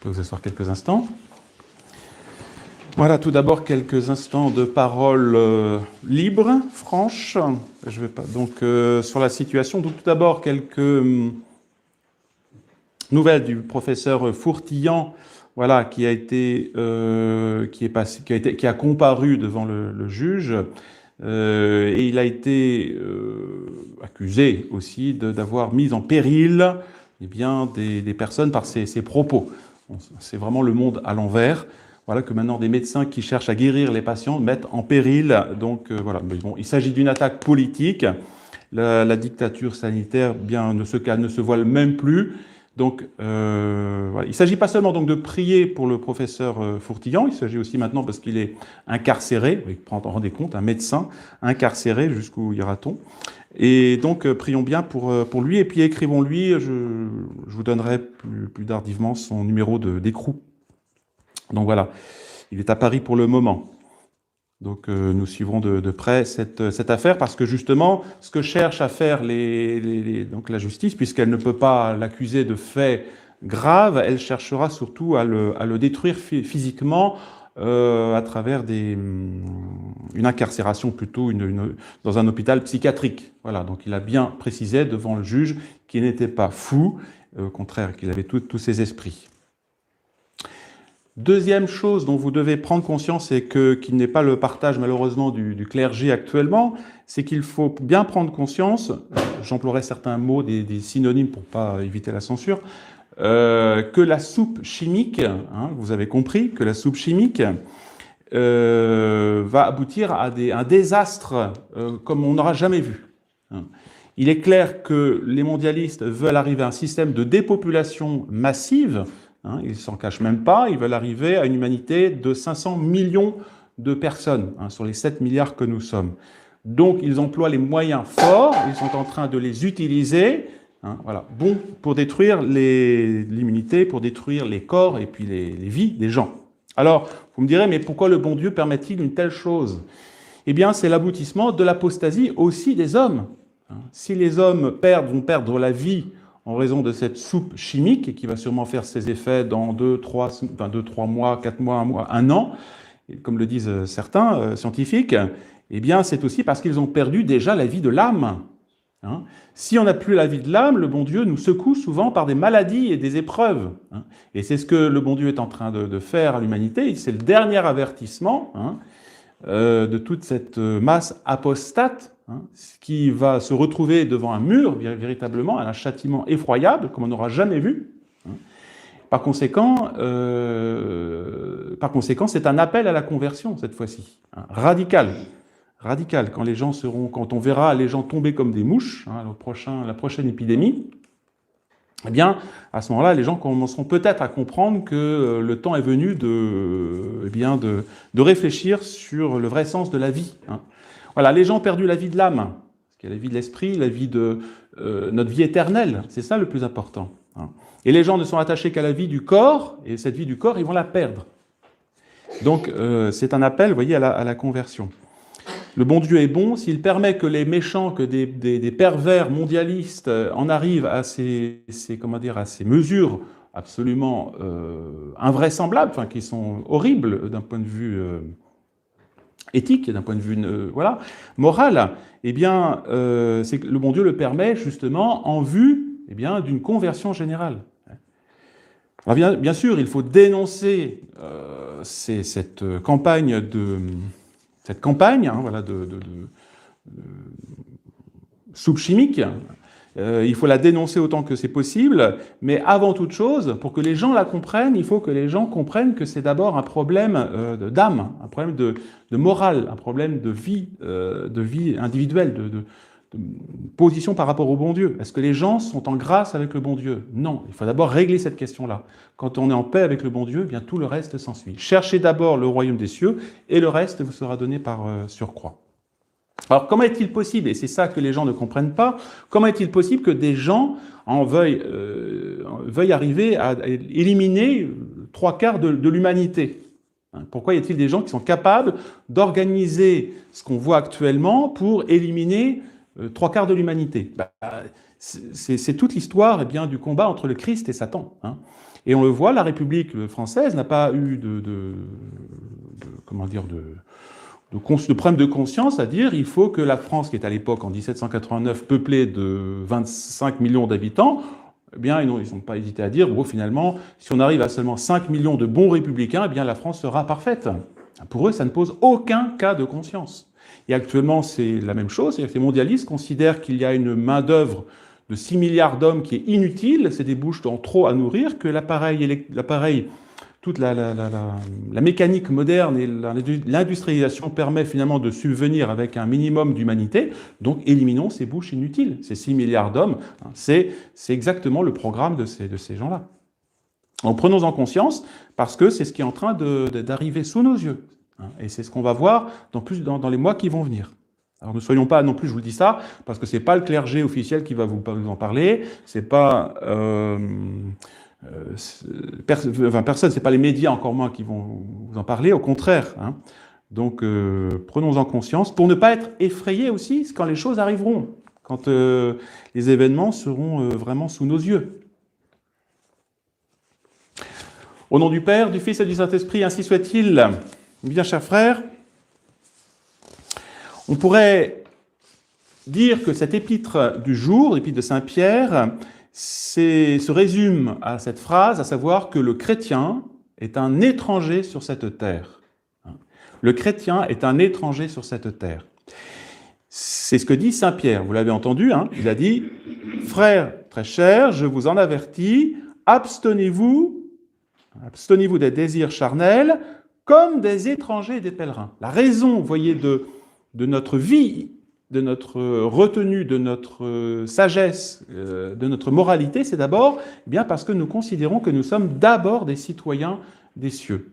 peux vous asseoir quelques instants. Voilà, tout d'abord quelques instants de parole libre, franche. Je vais pas donc sur la situation. Donc tout d'abord quelques nouvelles du professeur Fourtillan, voilà, qui a comparu devant le juge. Et il a été accusé aussi d'avoir mis en péril des personnes par ses propos. Bon, c'est vraiment le monde à l'envers. Voilà que maintenant des médecins qui cherchent à guérir les patients mettent en péril. Donc voilà, mais bon, il s'agit d'une attaque politique. La dictature sanitaire ne se voile même plus. Donc, voilà. Il ne s'agit pas seulement donc de prier pour le professeur Fourtillan, il s'agit aussi maintenant, parce qu'il est incarcéré, vous vous rendez compte, un médecin incarcéré, jusqu'où ira-t-on? Et donc, prions bien pour lui, et puis écrivons-lui, je vous donnerai plus tardivement son numéro d'écrou. Donc voilà, il est à Paris pour le moment. Donc nous suivrons de près cette affaire, parce que justement, ce que cherche à faire donc la justice, puisqu'elle ne peut pas l'accuser de faits graves, elle cherchera surtout à le détruire physiquement à travers une incarcération plutôt dans un hôpital psychiatrique. Voilà, donc il a bien précisé devant le juge qu'il n'était pas fou, au contraire, qu'il avait tous ses esprits. Deuxième chose dont vous devez prendre conscience, et qu'il n'est pas le partage malheureusement du clergé actuellement, c'est qu'il faut bien prendre conscience, j'emploierai certains mots, des synonymes pour pas éviter la censure, que la soupe chimique, vous avez compris, que la soupe chimique va aboutir à un désastre comme on n'aura jamais vu. Il est clair que les mondialistes veulent arriver à un système de dépopulation massive. Ils ne s'en cachent même pas, ils veulent arriver à une humanité de 500 millions de personnes, sur les 7 milliards que nous sommes. Donc ils emploient les moyens forts, ils sont en train de les utiliser, voilà, bon, pour détruire l'immunité, pour détruire les corps et puis les vies des gens. Alors, vous me direz, mais pourquoi le bon Dieu permet-il une telle chose? Eh bien, c'est l'aboutissement de l'apostasie aussi des hommes. Si les hommes vont perdre la vie en raison de cette soupe chimique, et qui va sûrement faire ses effets dans 2, 3 mois, 4 mois, 1 mois, 1 an, et comme le disent certains scientifiques, eh bien c'est aussi parce qu'ils ont perdu déjà la vie de l'âme. Si on n'a plus la vie de l'âme, le bon Dieu nous secoue souvent par des maladies et des épreuves. Et c'est ce que le bon Dieu est en train de faire à l'humanité. C'est le dernier avertissement de toute cette masse apostate, qui va se retrouver devant un mur, véritablement, un châtiment effroyable, comme on n'aura jamais vu. Par conséquent, c'est un appel à la conversion, cette fois-ci, radical. Radical, quand on verra les gens tomber comme des mouches, la prochaine épidémie, eh bien, à ce moment-là, les gens commenceront peut-être à comprendre que le temps est venu de réfléchir sur le vrai sens de la vie. Voilà, les gens ont perdu la vie de l'âme, parce qu'il y a la vie de l'esprit, la vie de notre vie éternelle, c'est ça le plus important. Et les gens ne sont attachés qu'à la vie du corps, et cette vie du corps, ils vont la perdre. Donc, c'est un appel, vous voyez, à la conversion. Le bon Dieu est bon s'il permet que les méchants, que des pervers mondialistes en arrivent à ces mesures absolument invraisemblables, qui sont horribles d'un point de vue éthique, d'un point de vue moral. Eh bien, c'est que le bon Dieu le permet justement en vue d'une conversion générale. Alors bien sûr, il faut dénoncer cette campagne de soupe chimique. Il faut la dénoncer autant que c'est possible, mais avant toute chose, pour que les gens la comprennent, il faut que les gens comprennent que c'est d'abord un problème d'âme, un problème de morale, un problème de vie individuelle, de position par rapport au bon Dieu. Est-ce que les gens sont en grâce avec le bon Dieu? Non, il faut d'abord régler cette question-là. Quand on est en paix avec le bon Dieu, bien tout le reste s'ensuit. Cherchez d'abord le royaume des cieux, et le reste vous sera donné par surcroît. Alors, comment est-il possible, et c'est ça que les gens ne comprennent pas, comment est-il possible que des gens veuillent arriver à éliminer 3/4 de l'humanité? Pourquoi y a-t-il des gens qui sont capables d'organiser ce qu'on voit actuellement pour éliminer 3/4 de l'humanité? c'est toute l'histoire eh bien, du combat entre le Christ et Satan. Hein. Et on le voit, la République française n'a pas eu comment dire, de problème de conscience à dire il faut que la France, qui est à l'époque en 1789 peuplée de 25 millions d'habitants, eh bien, ils n'ont pas hésité à dire, bon, finalement, si on arrive à seulement 5 millions de bons républicains, eh bien, la France sera parfaite. Pour eux, ça ne pose aucun cas de conscience. Et actuellement, c'est la même chose, c'est-à-dire que les mondialistes considèrent qu'il y a une main-d'œuvre de 6 milliards d'hommes qui est inutile, c'est des bouches en trop à nourrir, que l'appareil, toute la mécanique moderne et l'industrialisation permet finalement de subvenir avec un minimum d'humanité, donc éliminons ces bouches inutiles, ces 6 milliards d'hommes, c'est exactement le programme de ces gens-là. Donc prenons-en conscience, parce que c'est ce qui est en train d'arriver sous nos yeux, et c'est ce qu'on va voir dans les mois qui vont venir. Alors ne soyons pas non plus, je vous le dis ça, parce que c'est pas le clergé officiel qui va vous en parler, c'est pas... personne, c'est pas les médias encore moins qui vont vous en parler, au contraire. Hein. Donc prenons-en conscience pour ne pas être effrayés aussi quand les choses arriveront, quand les événements seront vraiment sous nos yeux. Au nom du Père, du Fils et du Saint-Esprit, ainsi soit-il. Bien, chers frères, on pourrait dire que cet épître du jour, l'épître de Saint-Pierre, se résume à cette phrase, à savoir que le chrétien est un étranger sur cette terre. Le chrétien est un étranger sur cette terre. C'est ce que dit Saint Pierre, vous l'avez entendu, hein, il a dit « Frères très chers, je vous en avertis, abstenez-vous des désirs charnels comme des étrangers et des pèlerins. » La raison, vous voyez, de notre vie, de notre retenue, de notre sagesse, de notre moralité, c'est d'abord bien parce que nous considérons que nous sommes d'abord des citoyens des cieux.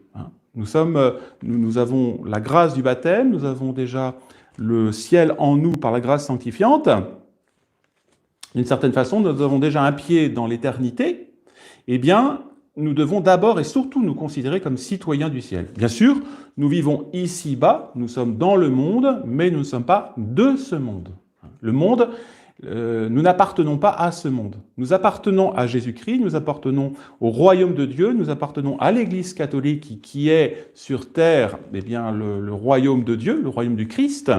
Nous avons la grâce du baptême, nous avons déjà le ciel en nous par la grâce sanctifiante. D'une certaine façon, nous avons déjà un pied dans l'éternité. Eh bien, nous devons d'abord et surtout nous considérer comme citoyens du ciel. Bien sûr, nous vivons ici-bas, nous sommes dans le monde, mais nous ne sommes pas de ce monde. Le monde, nous n'appartenons pas à ce monde. Nous appartenons à Jésus-Christ, nous appartenons au royaume de Dieu, nous appartenons à l'Église catholique qui est sur terre, eh bien, le royaume de Dieu, le royaume du Christ,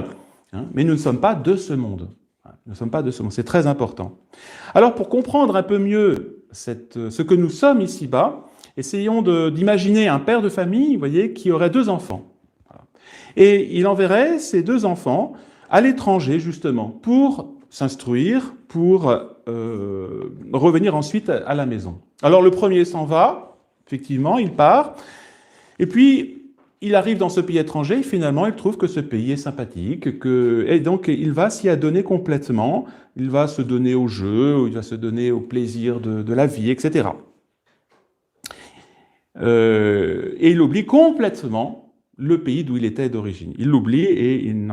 hein, mais nous ne sommes pas de ce monde. Nous ne sommes pas de ce monde, c'est très important. Alors, pour comprendre un peu mieux ce que nous sommes ici-bas, essayons d'imaginer un père de famille, vous voyez, qui aurait 2 enfants. Voilà. Et il enverrait ces 2 enfants à l'étranger, justement, pour s'instruire, pour revenir ensuite à la maison. Alors le premier s'en va, effectivement, il part, et puis il arrive dans ce pays étranger, et finalement il trouve que ce pays est sympathique, et donc il va s'y adonner complètement, il va se donner au jeu, il va se donner au plaisir de la vie, etc. Et il oublie complètement le pays d'où il était d'origine. Il l'oublie et il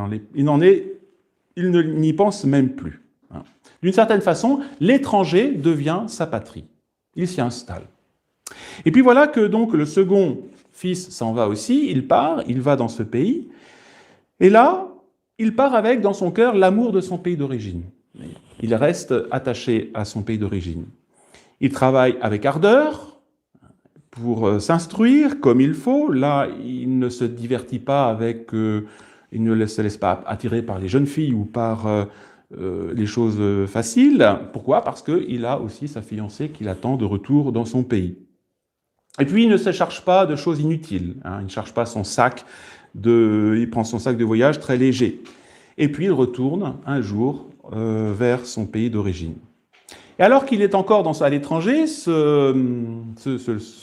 n'y pense même plus. D'une certaine façon, l'étranger devient sa patrie. Il s'y installe. Et puis voilà que donc le second fils s'en va aussi, il part, il va dans ce pays, et là, il part avec dans son cœur l'amour de son pays d'origine. Il reste attaché à son pays d'origine. Il travaille avec ardeur pour s'instruire comme il faut. Là, il ne se divertit pas avec... il ne se laisse pas attirer par les jeunes filles ou par les choses faciles. Pourquoi ? Parce qu'il a aussi sa fiancée qui l'attend de retour dans son pays. Et puis, il ne se charge pas de choses inutiles. Hein. Il ne charge pas son sac. Il prend son sac de voyage très léger. Et puis, il retourne un jour vers son pays d'origine. Et alors qu'il est encore à l'étranger, ce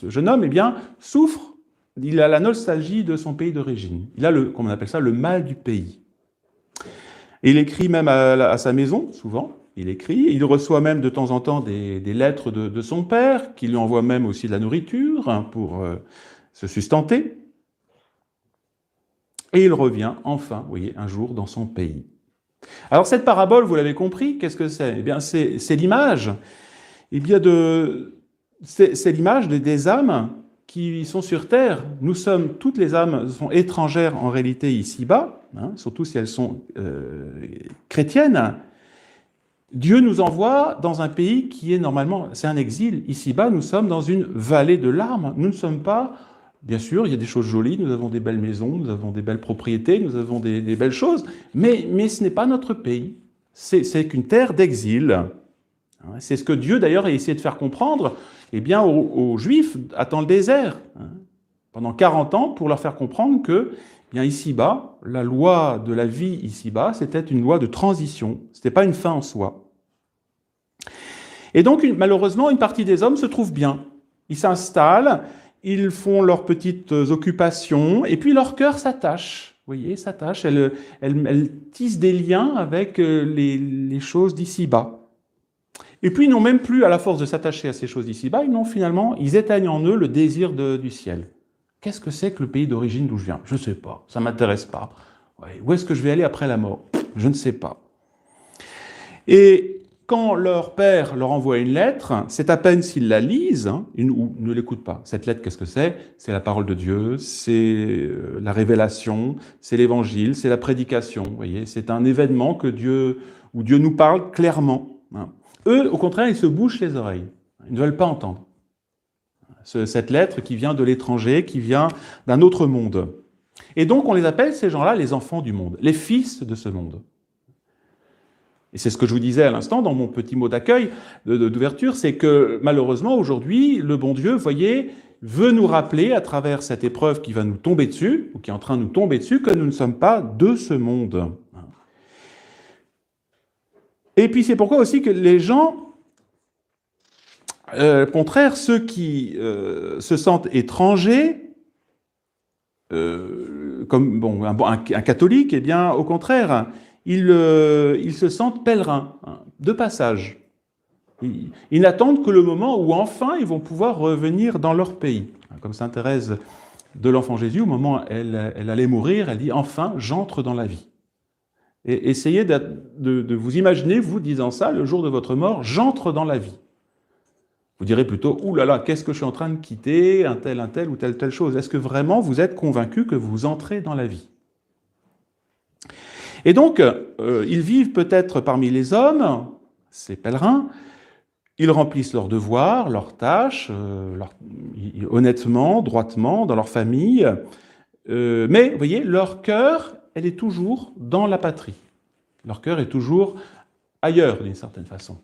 jeune homme, eh bien, souffre. Il a la nostalgie de son pays d'origine. Il a comme on appelle ça, le mal du pays. Et il écrit même à sa maison, souvent. Il écrit. Il reçoit même de temps en temps des lettres de son père, qui lui envoie même aussi de la nourriture hein, pour se sustenter. Et il revient enfin, vous voyez, un jour dans son pays. Alors cette parabole, vous l'avez compris, qu'est-ce que c'est ? Eh bien, c'est l'image. Eh bien, c'est l'image des âmes qui sont sur terre. Toutes les âmes sont étrangères en réalité ici-bas, hein, surtout si elles sont chrétiennes. Dieu nous envoie dans un pays qui est normalement, c'est un exil. Ici-bas, nous sommes dans une vallée de larmes. Nous ne sommes pas, bien sûr, il y a des choses jolies, nous avons des belles maisons, nous avons des belles propriétés, nous avons des belles choses, mais ce n'est pas notre pays. C'est qu'une terre d'exil. C'est ce que Dieu, d'ailleurs, a essayé de faire comprendre aux Juifs dans le désert, pendant 40 ans, pour leur faire comprendre que, ici-bas, la loi de la vie ici-bas, c'était une loi de transition, ce n'était pas une fin en soi. Et donc, malheureusement, une partie des hommes se trouve bien. Ils s'installent, ils font leurs petites occupations, et puis leur cœur s'attache. Vous voyez, s'attache, elle tisse des liens avec les choses d'ici-bas. Et puis, ils n'ont même plus, à la force de s'attacher à ces choses d'ici-bas, ils éteignent en eux le désir du ciel. Qu'est-ce que c'est que le pays d'origine d'où je viens? Je ne sais pas, ça ne m'intéresse pas. Ouais, où est-ce que je vais aller après la mort? Je ne sais pas. Et quand leur père leur envoie une lettre, c'est à peine s'ils la lisent ou ne l'écoutent pas. Cette lettre, qu'est-ce que c'est? C'est la parole de Dieu, c'est la révélation, c'est l'évangile, c'est la prédication. Vous voyez, c'est un événement où Dieu nous parle clairement. Eux, au contraire, ils se bouchent les oreilles. Ils ne veulent pas entendre cette lettre qui vient de l'étranger, qui vient d'un autre monde. Et donc, on les appelle, ces gens-là, les enfants du monde, les fils de ce monde. Et c'est ce que je vous disais à l'instant dans mon petit mot d'accueil, d'ouverture, c'est que malheureusement, aujourd'hui, le bon Dieu, vous voyez, veut nous rappeler, à travers cette épreuve qui va nous tomber dessus, ou qui est en train de nous tomber dessus, que nous ne sommes pas de ce monde. Et puis c'est pourquoi aussi que les gens, au contraire, ceux qui se sentent étrangers, comme un catholique, eh bien, au contraire, ils se sentent pèlerins, de passage. Ils n'attendent que le moment où enfin ils vont pouvoir revenir dans leur pays. Comme sainte Thérèse de l'Enfant Jésus, au moment où elle allait mourir, elle dit « Enfin, j'entre dans la vie ». Et essayez de vous imaginer, vous disant ça, le jour de votre mort, j'entre dans la vie. Vous direz plutôt, ouh là là, qu'est-ce que je suis en train de quitter, un tel ou telle chose. Est-ce que vraiment vous êtes convaincu que vous entrez dans la vie? Et donc, ils vivent peut-être parmi les hommes, ces pèlerins, ils remplissent leurs devoirs, leurs tâches, honnêtement, droitement, dans leur famille, mais, vous voyez, leur cœur, elle est toujours dans la patrie. Leur cœur est toujours ailleurs, d'une certaine façon.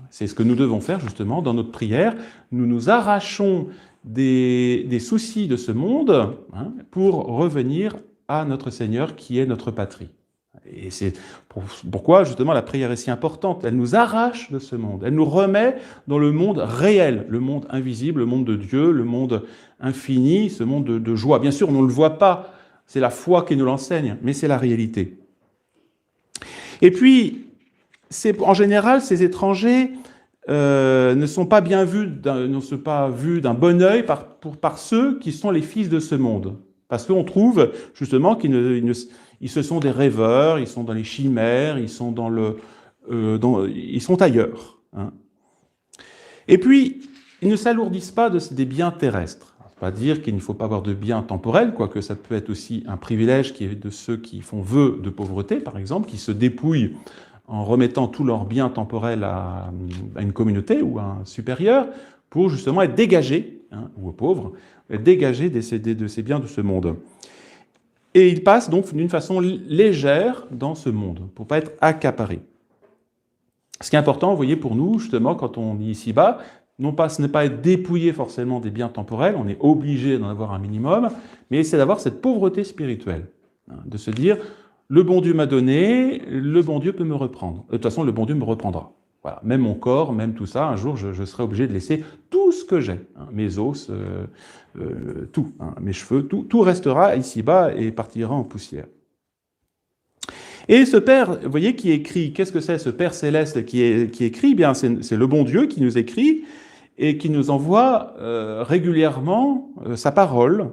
C'est ce que nous devons faire, justement, dans notre prière. Nous nous arrachons des soucis de ce monde pour revenir à notre Seigneur, qui est notre patrie. Et c'est pourquoi, justement, la prière est si importante. Elle nous arrache de ce monde. Elle nous remet dans le monde réel, le monde invisible, le monde de Dieu, le monde infini, ce monde de joie. Bien sûr, on ne le voit pas. C'est la foi qui nous l'enseigne, mais c'est la réalité. Et puis, en général, ces étrangers ne sont pas vus d'un bon œil par ceux qui sont les fils de ce monde. Parce qu'on trouve justement qu'ils se sont des rêveurs, ils sont dans les chimères, ils sont ils sont ailleurs. Et puis, ils ne s'alourdissent pas des biens terrestres. Pas dire qu'il ne faut pas avoir de biens temporels, quoique ça peut être aussi un privilège qui est de ceux qui font vœu de pauvreté, par exemple, qui se dépouillent en remettant tous leurs biens temporels à une communauté ou à un supérieur, pour justement être dégagés, ou aux pauvres, être dégagés de ces biens de ce monde. Et ils passent donc d'une façon légère dans ce monde, pour ne pas être accaparés. Ce qui est important, vous voyez, pour nous, justement, quand on dit ici-bas, ce n'est pas être dépouillé forcément des biens temporels, on est obligé d'en avoir un minimum, mais c'est d'avoir cette pauvreté spirituelle, de se dire, le bon Dieu m'a donné, le bon Dieu peut me reprendre. De toute façon, le bon Dieu me reprendra. Voilà. Même mon corps, même tout ça, un jour, je serai obligé de laisser tout ce que j'ai, mes os, tout, mes cheveux, tout restera ici-bas et partira en poussière. Et ce Père, vous voyez, qui écrit, qu'est-ce que c'est ce Père céleste qui écrit? Bien, c'est le bon Dieu qui nous écrit et qui nous envoie régulièrement sa parole,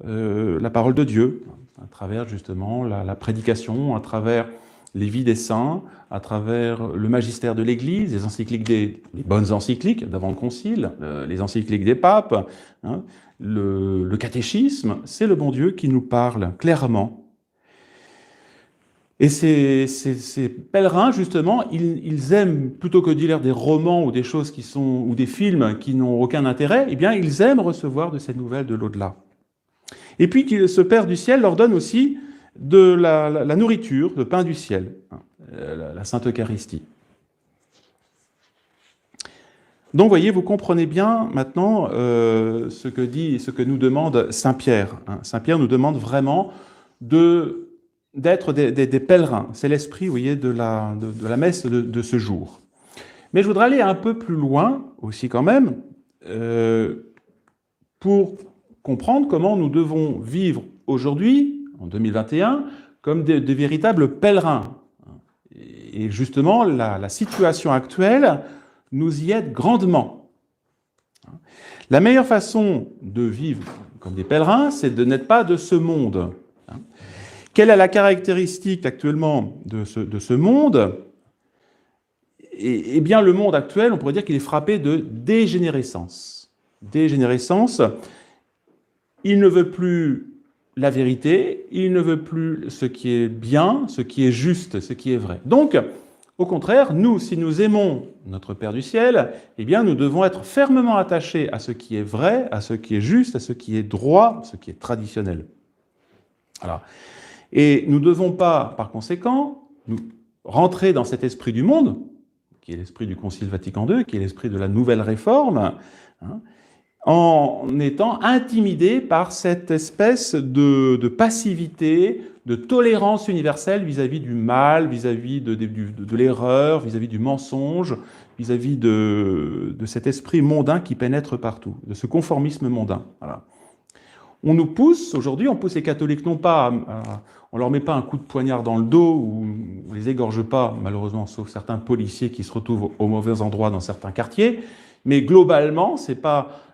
la parole de Dieu, à travers justement la prédication, à travers les vies des saints, à travers le magistère de l'Église, les encycliques les bonnes encycliques d'avant le Concile, les encycliques des papes, le catéchisme, c'est le bon Dieu qui nous parle clairement. Et ces pèlerins, justement, ils aiment, plutôt que de lire des romans ou des choses qui sont, ou des films qui n'ont aucun intérêt, eh bien, ils aiment recevoir de ces nouvelles de l'au-delà. Et puis, ce Père du ciel leur donne aussi de la nourriture, le pain du ciel, la Sainte Eucharistie. Donc, voyez, vous comprenez bien maintenant ce que nous demande Saint Pierre. Saint Pierre nous demande vraiment d'être des pèlerins. C'est l'esprit, vous voyez, de la messe de ce jour. Mais je voudrais aller un peu plus loin aussi quand même, pour comprendre comment nous devons vivre aujourd'hui, en 2021, comme des véritables pèlerins. Et justement, la situation actuelle nous y aide grandement. La meilleure façon de vivre comme des pèlerins, c'est de n'être pas de ce monde. Quelle est la caractéristique actuellement de ce monde ? Eh bien, le monde actuel, on pourrait dire qu'il est frappé de dégénérescence. Dégénérescence, il ne veut plus la vérité, il ne veut plus ce qui est bien, ce qui est juste, ce qui est vrai. Donc, au contraire, nous, si nous aimons notre Père du ciel, eh bien, nous devons être fermement attachés à ce qui est vrai, à ce qui est juste, à ce qui est droit, à ce qui est traditionnel. Alors, et nous ne devons pas, par conséquent, nous rentrer dans cet esprit du monde, qui est l'esprit du Concile Vatican II, qui est l'esprit de la nouvelle réforme, en étant intimidés par cette espèce de passivité, de tolérance universelle vis-à-vis du mal, vis-à-vis de l'erreur, vis-à-vis du mensonge, vis-à-vis de cet esprit mondain qui pénètre partout, de ce conformisme mondain. Voilà. On nous pousse, aujourd'hui, on pousse les catholiques non pas on leur met pas un coup de poignard dans le dos ou on les égorge pas, malheureusement, sauf certains policiers qui se retrouvent au mauvais endroit dans certains quartiers, mais globalement,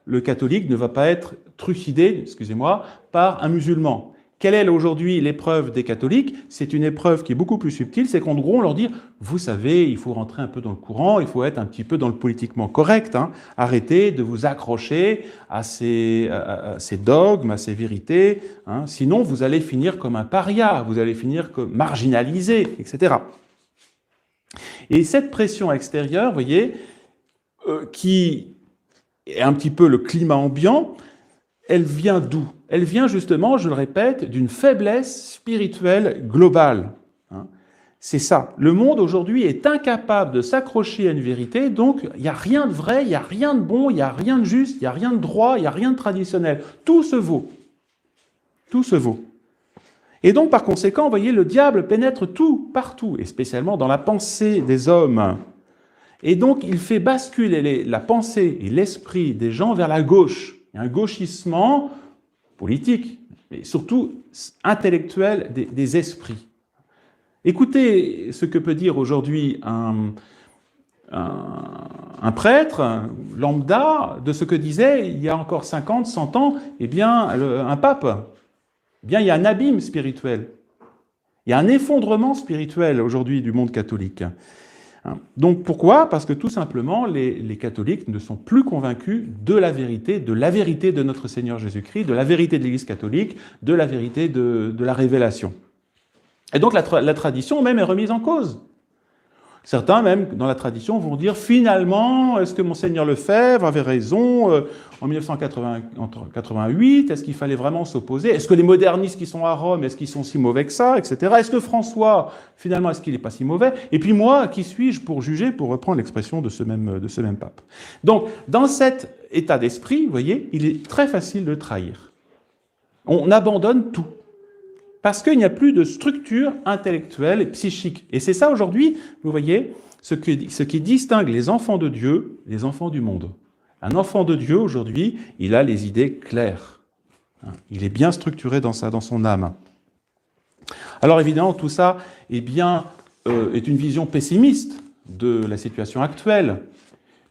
le catholique ne va pas être trucidé, excusez-moi, par un musulman. Quelle est aujourd'hui l'épreuve des catholiques? C'est une épreuve qui est beaucoup plus subtile, c'est qu'en gros, on leur dit, vous savez, il faut rentrer un peu dans le courant, il faut être un petit peu dans le politiquement correct, arrêtez de vous accrocher à ces dogmes, à ces vérités, sinon vous allez finir comme un paria, vous allez finir comme marginalisé, etc. Et cette pression extérieure, vous voyez, qui est un petit peu le climat ambiant, elle vient d'où? Elle vient justement, je le répète, d'une faiblesse spirituelle globale. C'est ça. Le monde aujourd'hui est incapable de s'accrocher à une vérité, donc il n'y a rien de vrai, il n'y a rien de bon, il n'y a rien de juste, il n'y a rien de droit, il n'y a rien de traditionnel. Tout se vaut. Tout se vaut. Et donc, par conséquent, vous voyez, le diable pénètre tout, partout, et spécialement dans la pensée des hommes. Et donc, il fait basculer la pensée et l'esprit des gens vers la gauche. Il y a un gauchissement politique, mais surtout intellectuel des esprits. Écoutez ce que peut dire aujourd'hui un prêtre lambda de ce que disait il y a encore 50, 100 ans, eh bien, un pape. Eh bien, il y a un abîme spirituel. Il y a un effondrement spirituel aujourd'hui du monde catholique. Donc pourquoi? Parce que tout simplement, les catholiques ne sont plus convaincus de la vérité de notre Seigneur Jésus-Christ, de la vérité de l'Église catholique, de la vérité de la révélation. Et donc la tradition même est remise en cause. Certains même, dans la tradition, vont dire finalement, est-ce que Monseigneur Lefebvre avait raison en 1988? Est-ce qu'il fallait vraiment s'opposer? Est-ce que les modernistes qui sont à Rome, est-ce qu'ils sont si mauvais que ça, etc. Est-ce que François, finalement, est-ce qu'il n'est pas si mauvais? Et puis moi, qui suis-je pour juger, pour reprendre l'expression de ce même pape? Donc, dans cet état d'esprit, vous voyez, il est très facile de trahir. On abandonne tout. Parce qu'il n'y a plus de structure intellectuelle et psychique. Et c'est ça aujourd'hui, vous voyez, ce qui distingue les enfants de Dieu, les enfants du monde. Un enfant de Dieu, aujourd'hui, il a les idées claires. Il est bien structuré dans son âme. Alors évidemment, tout ça est une vision pessimiste de la situation actuelle.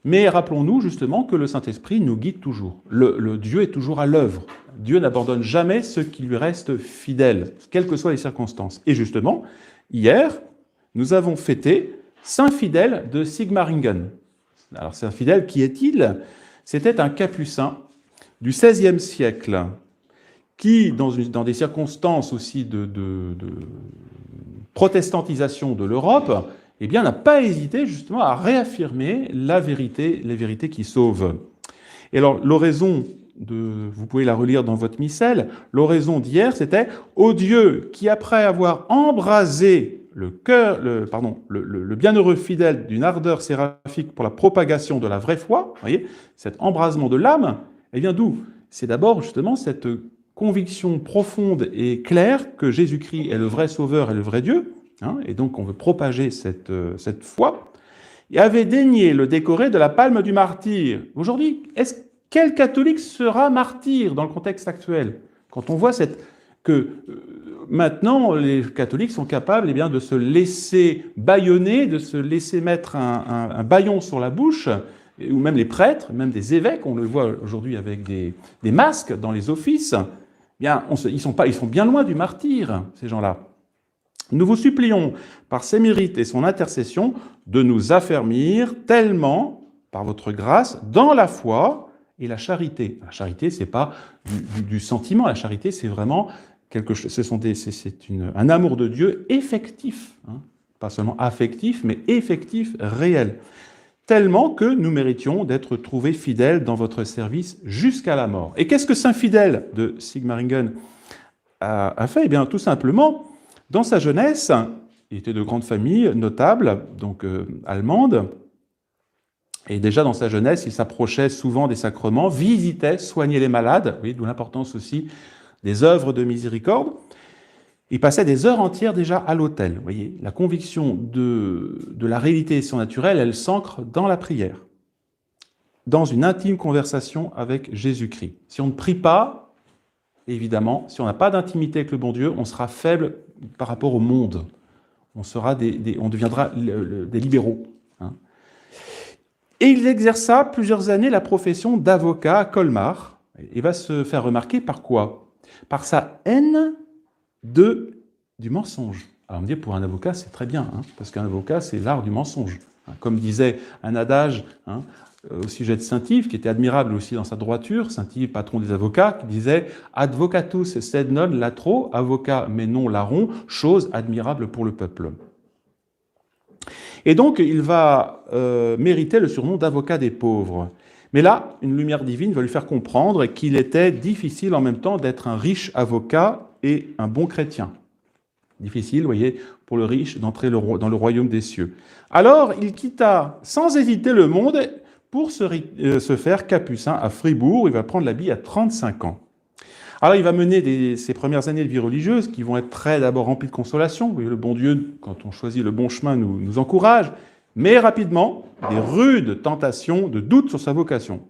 Mais rappelons-nous justement que le Saint-Esprit nous guide toujours. Le Dieu est toujours à l'œuvre. Dieu n'abandonne jamais ceux qui lui restent fidèles, quelles que soient les circonstances. Et justement, hier, nous avons fêté Saint Fidèle de Sigmaringen. Alors, Saint Fidèle, qui est-il? C'était un capucin du XVIe siècle qui, dans des circonstances aussi protestantisation de l'Europe, eh bien, n'a pas hésité justement à réaffirmer la vérité, les vérités qui sauvent. Et alors, l'oraison, vous pouvez la relire dans votre missel, l'oraison d'hier, c'était « Ô Dieu, qui après avoir embrasé le cœur, le bienheureux fidèle d'une ardeur séraphique pour la propagation de la vraie foi », vous voyez, cet embrasement de l'âme, eh bien d'où? C'est d'abord justement cette conviction profonde et claire que Jésus-Christ est le vrai Sauveur et le vrai Dieu, hein, et donc on veut propager cette foi, et avait daigné le décorer de la palme du martyr. Aujourd'hui, quel catholique sera martyr dans le contexte actuel? Quand on voit que maintenant, les catholiques sont capables de se laisser bâillonner, de se laisser mettre un bâillon sur la bouche, ou même les prêtres, même des évêques, on le voit aujourd'hui avec des masques dans les offices, bien, ils sont bien loin du martyr, ces gens-là. Nous vous supplions, par ses mérites et son intercession, de nous affermir tellement, par votre grâce, dans la foi et la charité. La charité, c'est pas du sentiment, la charité, c'est vraiment quelque chose, c'est un amour de Dieu effectif, hein, pas seulement affectif, mais effectif, réel. Tellement que nous méritions d'être trouvés fidèles dans votre service jusqu'à la mort. Et qu'est-ce que Saint Fidèle de Sigmaringen a fait? Eh bien, tout simplement, dans sa jeunesse, il était de grande famille, notable, donc allemande, et déjà dans sa jeunesse, il s'approchait souvent des sacrements, visitait, soignait les malades, oui, d'où l'importance aussi des œuvres de miséricorde. Il passait des heures entières déjà à l'autel. Vous voyez, la conviction de la réalité surnaturelle, elle s'ancre dans la prière, dans une intime conversation avec Jésus-Christ. Si on ne prie pas, évidemment, si on n'a pas d'intimité avec le bon Dieu, on sera faible par rapport au monde. On deviendra des libéraux. Hein. Et il exerça plusieurs années la profession d'avocat à Colmar. Il va se faire remarquer par quoi? Par sa haine du mensonge. Alors on me dit, pour un avocat, c'est très bien, hein, parce qu'un avocat, c'est l'art du mensonge. Comme disait un adage hein, au sujet de Saint-Yves, qui était admirable aussi dans sa droiture, Saint-Yves, patron des avocats, qui disait « Advocatus sed non latro », avocat mais non larron, chose admirable pour le peuple. Et donc, il va mériter le surnom d'avocat des pauvres. Mais là, une lumière divine va lui faire comprendre qu'il était difficile en même temps d'être un riche avocat et un bon chrétien. Difficile, vous voyez, pour le riche d'entrer dans le royaume des cieux. Alors, il quitta sans hésiter le monde pour se faire capucin à Fribourg. Il va prendre l'habit à 35 ans. Alors, il va mener ses premières années de vie religieuse qui vont être très d'abord remplies de consolation. Vous voyez, le bon Dieu, quand on choisit le bon chemin, nous encourage. Mais rapidement, des rudes tentations de doute sur sa vocation.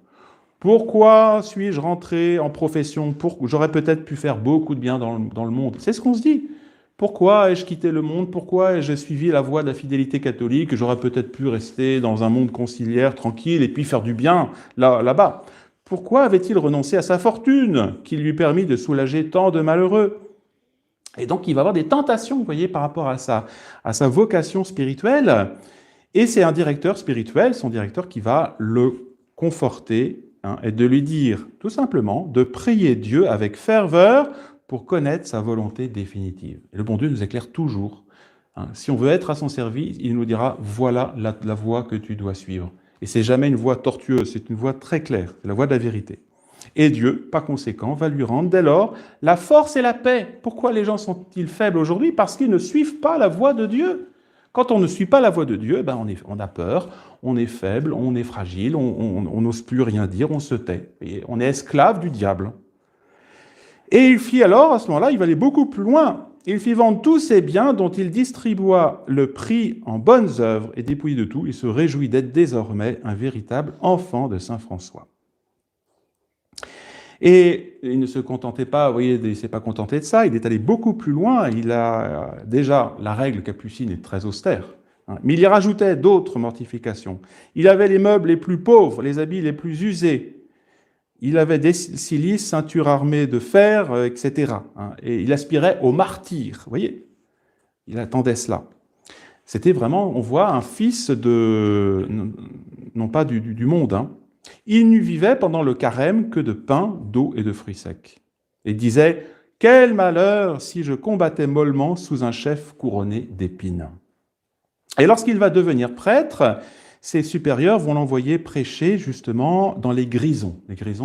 Pourquoi suis-je rentré en profession? J'aurais peut-être pu faire beaucoup de bien dans le monde. C'est ce qu'on se dit. Pourquoi ai-je quitté le monde? Pourquoi ai-je suivi la voie de la fidélité catholique? J'aurais peut-être pu rester dans un monde conciliaire, tranquille, et puis faire du bien là-bas. Pourquoi avait-il renoncé à sa fortune qui lui permit de soulager tant de malheureux? Et donc, il va avoir des tentations, vous voyez, par rapport à sa vocation spirituelle. Et c'est un directeur spirituel, son directeur, qui va le conforter hein, et de lui dire, tout simplement, de prier Dieu avec ferveur pour connaître sa volonté définitive. Et le bon Dieu nous éclaire toujours. Hein. Si on veut être à son service, il nous dira, voilà la voie que tu dois suivre. Et c'est jamais une voie tortueuse, c'est une voie très claire, c'est la voie de la vérité. Et Dieu, par conséquent, va lui rendre dès lors la force et la paix. Pourquoi les gens sont-ils faibles aujourd'hui? Parce qu'ils ne suivent pas la voie de Dieu. Quand on ne suit pas la voie de Dieu, ben on a peur, on est faible, on est fragile, on n'ose plus rien dire, on se tait. Et on est esclave du diable. Et il fit alors, à ce moment-là, il va aller beaucoup plus loin. Il fit vendre tous ses biens dont il distribua le prix en bonnes œuvres et dépouillé de tout, il se réjouit d'être désormais un véritable enfant de saint François. Et il ne se contentait pas, vous voyez, il ne s'est pas contenté de ça, il est allé beaucoup plus loin. Il a déjà, la règle capucine est très austère, hein, mais il y rajoutait d'autres mortifications. Il avait les meubles les plus pauvres, les habits les plus usés. Il avait des cilices, ceinture armée de fer, etc. Hein, et il aspirait au martyr, vous voyez. Il attendait cela. C'était vraiment, on voit, un fils non pas du monde, hein. Il ne vivait pendant le carême que de pain, d'eau et de fruits secs. Et disait Quel malheur si je combattais mollement sous un chef couronné d'épines. Et lorsqu'il va devenir prêtre, ses supérieurs vont l'envoyer prêcher justement dans les Grisons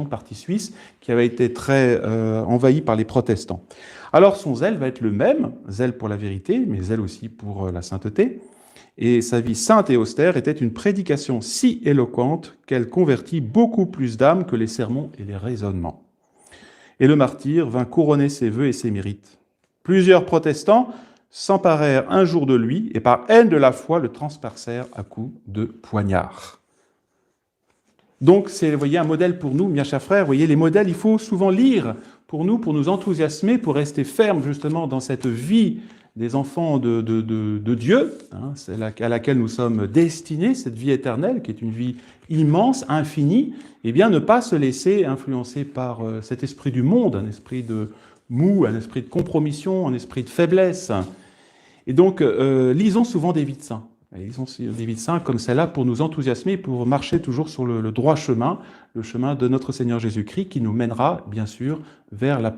partie suisse, qui avait été très envahi par les protestants. Alors son zèle va être le même, zèle pour la vérité, mais zèle aussi pour la sainteté. Et sa vie sainte et austère était une prédication si éloquente qu'elle convertit beaucoup plus d'âmes que les sermons et les raisonnements. Et le martyr vint couronner ses vœux et ses mérites. Plusieurs protestants s'emparèrent un jour de lui et par haine de la foi le transpercèrent à coups de poignard. Donc c'est, vous voyez, un modèle pour nous, bien chers frères. Vous voyez, les modèles, il faut souvent lire pour nous enthousiasmer, pour rester fermes justement dans cette vie des enfants de Dieu, hein, à laquelle nous sommes destinés, cette vie éternelle, qui est une vie immense, infinie, et bien ne pas se laisser influencer par cet esprit du monde, un esprit de mou, un esprit de compromission, un esprit de faiblesse. Et donc, lisons souvent des vies de saints. Lisons des vies de saints comme celle-là pour nous enthousiasmer, pour marcher toujours sur le droit chemin, le chemin de notre Seigneur Jésus-Christ, qui nous mènera, bien sûr, vers la